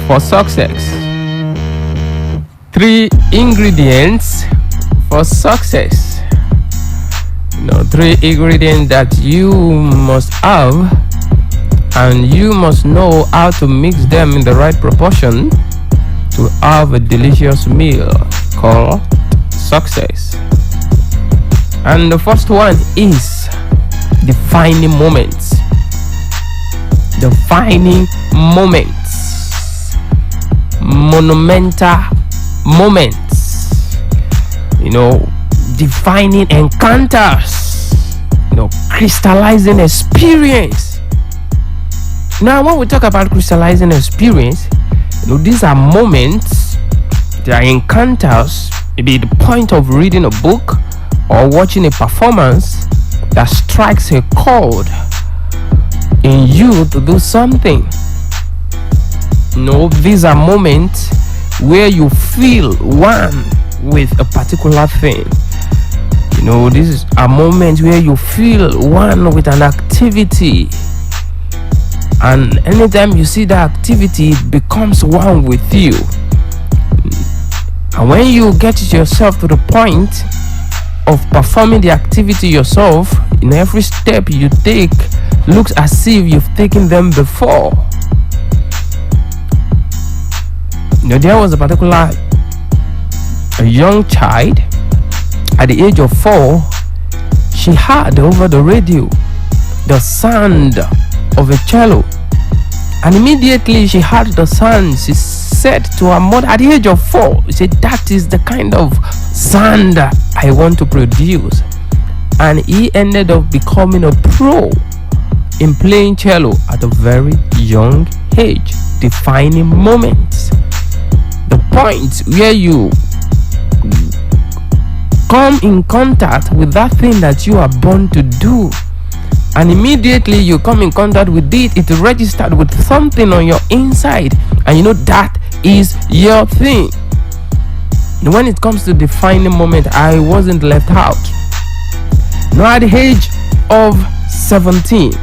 for success. 3 ingredients for success. 3 ingredients that you must have, and you must know how to mix them in the right proportion to have a delicious meal called success. And the first one is defining moments. Defining moments. Monumental moments. Defining encounters. Crystallizing experience. Now, when we talk about crystallizing experience, these are moments, they are encounters, maybe the point of reading a book or watching a performance that strikes a chord in you to do something. These are moments where you feel one with a particular thing. These are moments where you feel one with an activity. And anytime you see that activity, it becomes one with you. And when you get yourself to the point of performing the activity yourself, in every step you take looks as if you've taken them before. There was a young child at the age of 4. She heard over the radio the sound of a cello, and immediately she heard the sound. She said to her mother at the age of 4, she said, "That is the kind of sound I want to produce." And he ended up becoming a pro in playing cello at a very young age. Defining moments, the point where you come in contact with that thing that you are born to do, and immediately you come in contact with it registered with something on your inside, and that is your thing. When it comes to defining moment, I wasn't left out. At the age of 17,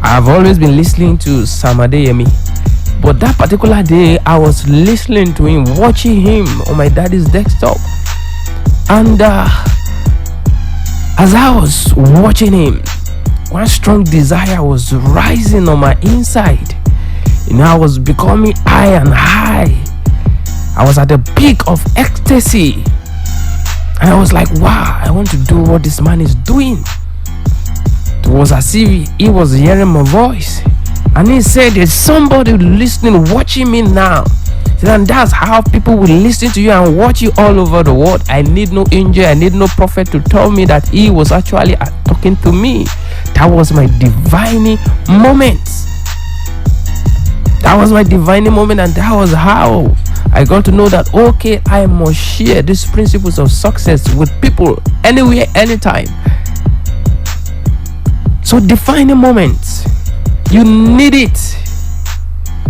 I've always been listening to Sam Adeyemi, but that particular day I was listening to him, watching him on my daddy's desktop, and as I was watching him, one strong desire was rising on my inside. I was becoming high and high. I was at the peak of ecstasy, and I was like, wow, I want to do what this man is doing. It was as if he was hearing my voice, and he said, "There's somebody listening, watching me now." And that's how people will listen to you and watch you all over the world. I need no angel, I need no prophet to tell me that he was actually talking to me. That was my divining moment. That was my divining moment, and that was how I got to know that, okay, I must share these principles of success with people anywhere, anytime. So defining moments, you need it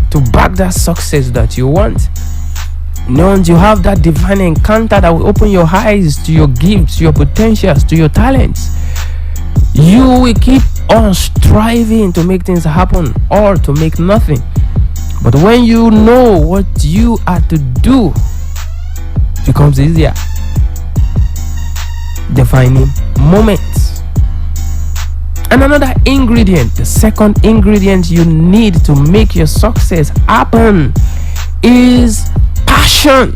to back that success that you want. Once you have that divine encounter that will open your eyes to your gifts, your potentials, to your talents, you will keep on striving to make things happen or to make nothing. But when you know what you are to do, it becomes easier. Defining moments. And another ingredient, the second ingredient you need to make your success happen, is passion.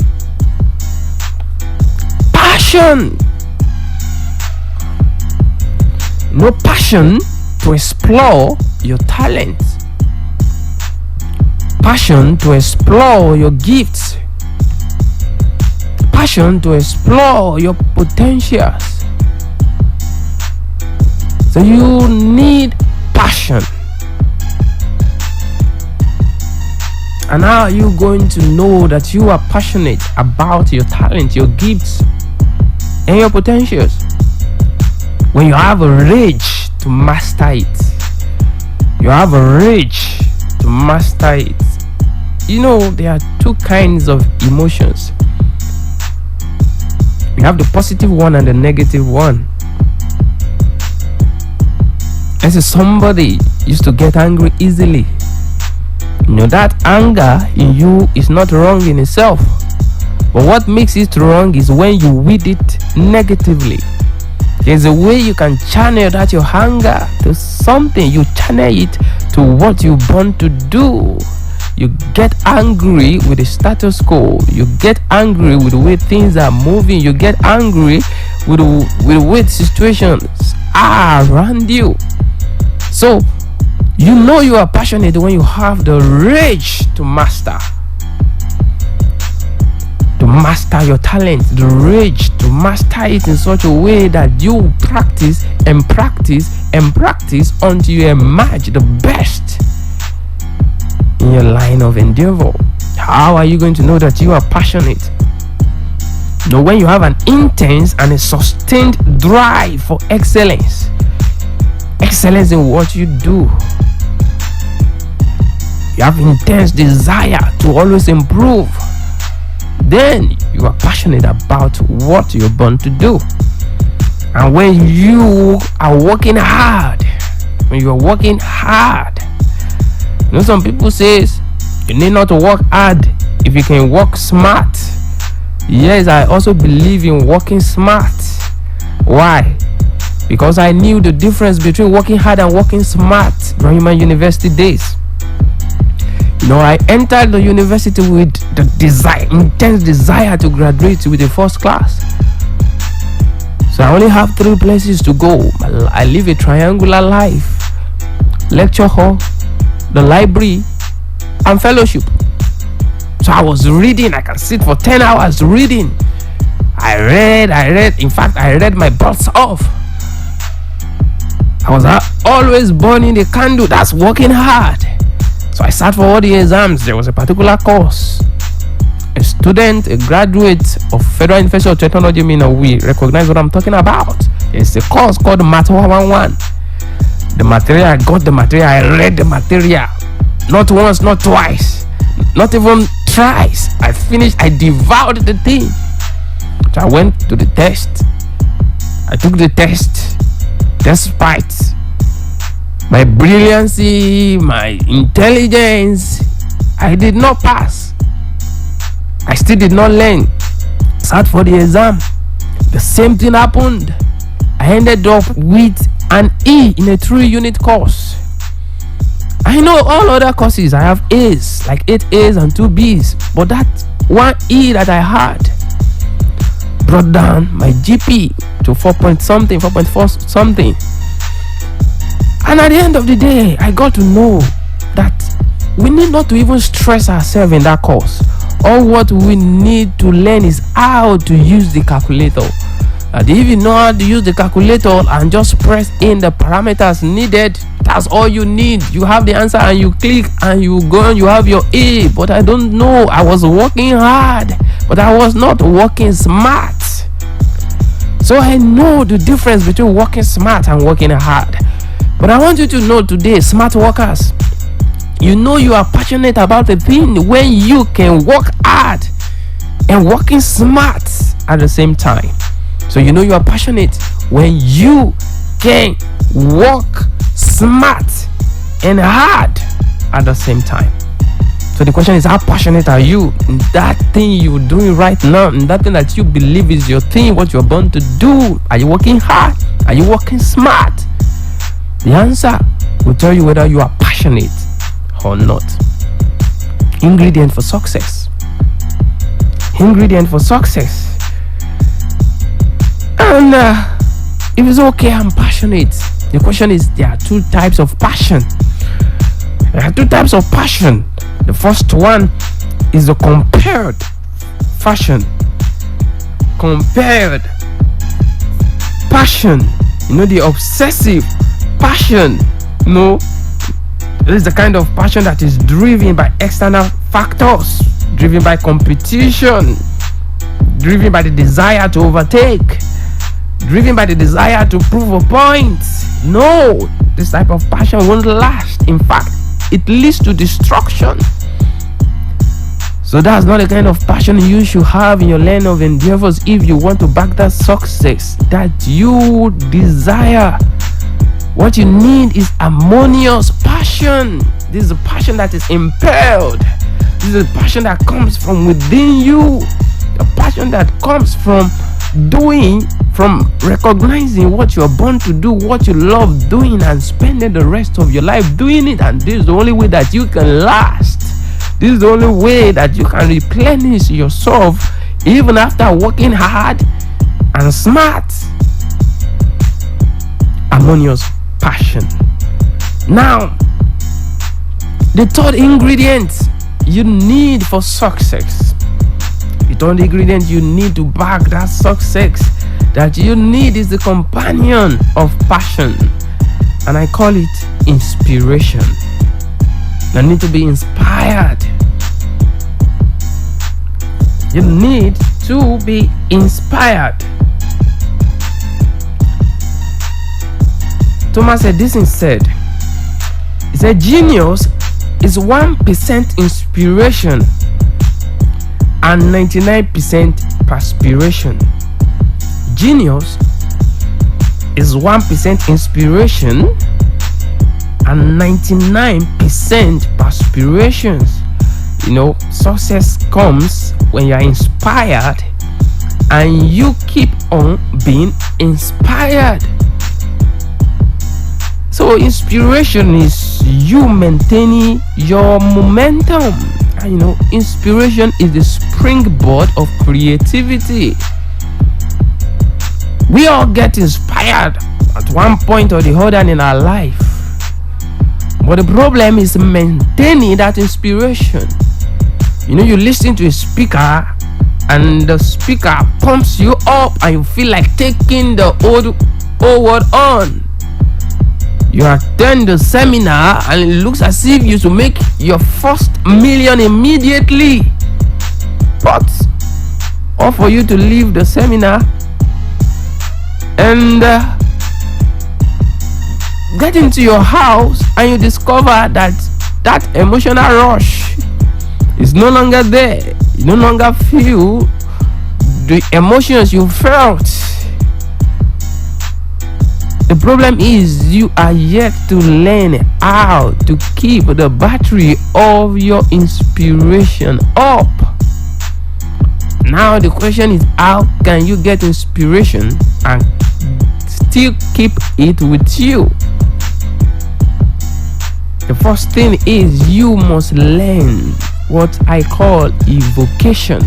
Passion. No passion to explore your talents. Passion to explore your gifts. Passion to explore your potentials. So you need passion. And how are you going to know that you are passionate about your talent, your gifts, and your potentials? When you have a rage to master it. You have a rage to master it. There are two kinds of emotions. We have the positive one and the negative one. As if somebody used to get angry easily. That anger in you is not wrong in itself, but what makes it wrong is when you wield it negatively. There's a way you can channel that your anger to something. You channel it to what you want to do. You get angry with the status quo. You get angry with the way things are moving. You get angry with the way situations are around you. So you know you are passionate when you have the rage to master your talent, the rage to master it in such a way that you practice and practice and practice until you emerge the best in your line of endeavor. How are you going to know that you are passionate? When you have an intense and a sustained drive for excellence in what you do. You have intense desire to always improve. Then you are passionate about what you're born to do. And when you are working hard, some people says you need not to work hard if you can work smart. Yes, I also believe in working smart. Why? Because I knew the difference between working hard and working smart during my university days. I entered the university with the intense desire to graduate with a first class. So I only have 3 places to go. I live a triangular life: lecture hall, the library, and fellowship. So I was reading. I can sit for 10 hours reading. I read. In fact, I read my butts off. I was always burning the candle. That's working hard. So I sat for all the exams. There was a particular course. A student, a graduate of Federal University of Technology, we recognize what I'm talking about. It's a course called Matter 111. The material, I got the material. I read the material. Not once, not twice, not even thrice. I finished. I devoured the thing. So I went to the test. I took the test. Despite my brilliancy, my intelligence, I did not pass. I still did not learn. Sat for the exam. The same thing happened. I ended up with an E in a 3-unit course. I know all other courses I have A's, like 8 A's and 2 B's, but that one E that I had brought down my GP to 4.4 something. And at the end of the day, I got to know that we need not to even stress ourselves in that course. All what we need to learn is how to use the calculator. And if you know how to use the calculator and just press in the parameters needed, that's all you need. You have the answer and you click and you go and you have your A. But I don't know. I was working hard, but I was not working smart. So I know the difference between working smart and working hard. But I want you to know today, smart workers, you are passionate about a thing when you can work hard and working smart at the same time. So you are passionate when you can work smart and hard at the same time. So the question is, how passionate are you in that thing you're doing right now, in that thing that you believe is your thing, what you're born to do? Are you working hard? Are you working smart? The answer will tell you whether you are passionate or not. Ingredient for success. And if it's okay, I'm passionate. The question is, there are 2 types of passion. The first one is the compared passion. The obsessive passion. It is the kind of passion that is driven by external factors, driven by competition, driven by the desire to overtake, driven by the desire to prove a point. No, this type of passion won't last. In fact, it leads to destruction. So that's not the kind of passion you should have in your line of endeavors if you want to back that success that you desire. What you need is harmonious passion This is a passion that is impelled. This is a passion that comes from within you. A passion that comes from recognizing what you're born to do, what you love doing, and spending the rest of your life doing it. And this is the only way that you can last. This is the only way that you can replenish yourself even after working hard and smart. Harmonious passion. Now, the third ingredient you need for success. The third ingredient you need to back that success that you need is the companion of passion, and I call it inspiration. You need to be inspired. You need to be inspired. Thomas said this instead. He said genius is 1% inspiration and 99% perspiration. Genius is 1% inspiration and 99% perspirations. You know, success comes when you are inspired and you keep on being inspired. So inspiration is you maintaining your momentum. And you know, inspiration is the springboard of creativity. We all get inspired at one point or the other in our life. But the problem is maintaining that inspiration. You know, you listen to a speaker and the speaker pumps you up and you feel like taking the whole world on. You attend the seminar and it looks as if you should make your first million immediately. But or for you to leave the seminar and get into your house and you discover that emotional rush is no longer there. You no longer feel the emotions you felt. The problem is you are yet to learn how to keep the battery of your inspiration up. Now the question is, how can you get inspiration and still keep it with you? The first thing is you must learn what I call evocation.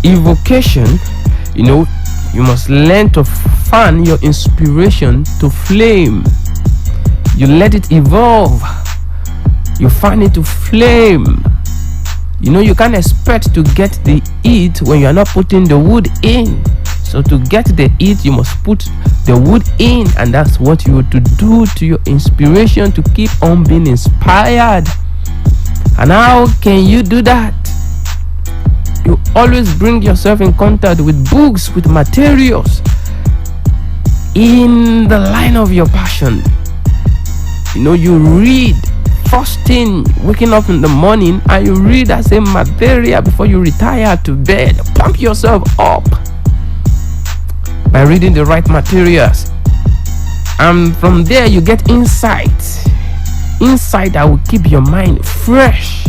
Evocation, you know, you must learn to fan your inspiration to flame. You let it evolve. You fan it to flame. You know, you can't expect to get the heat when you are not putting the wood in. So to get the heat, you must put the wood in, and that's what you have to do to your inspiration to keep on being inspired. And how can you do that? You always bring yourself in contact with books, with materials in the line of your passion. You know, you read first thing waking up in the morning and you read that same material before you retire to bed. Pump yourself up by reading the right materials, and from there you get insight that will keep your mind fresh,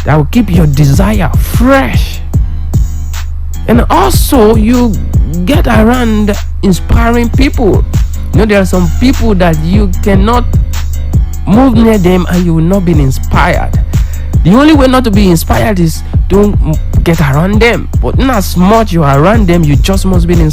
that will keep your desire fresh. And also you get around inspiring people. You know, there are some people that you cannot move near them and you will not be inspired. The only way not to be inspired is don't get around them. But in as much you are around them, you just must be inspired.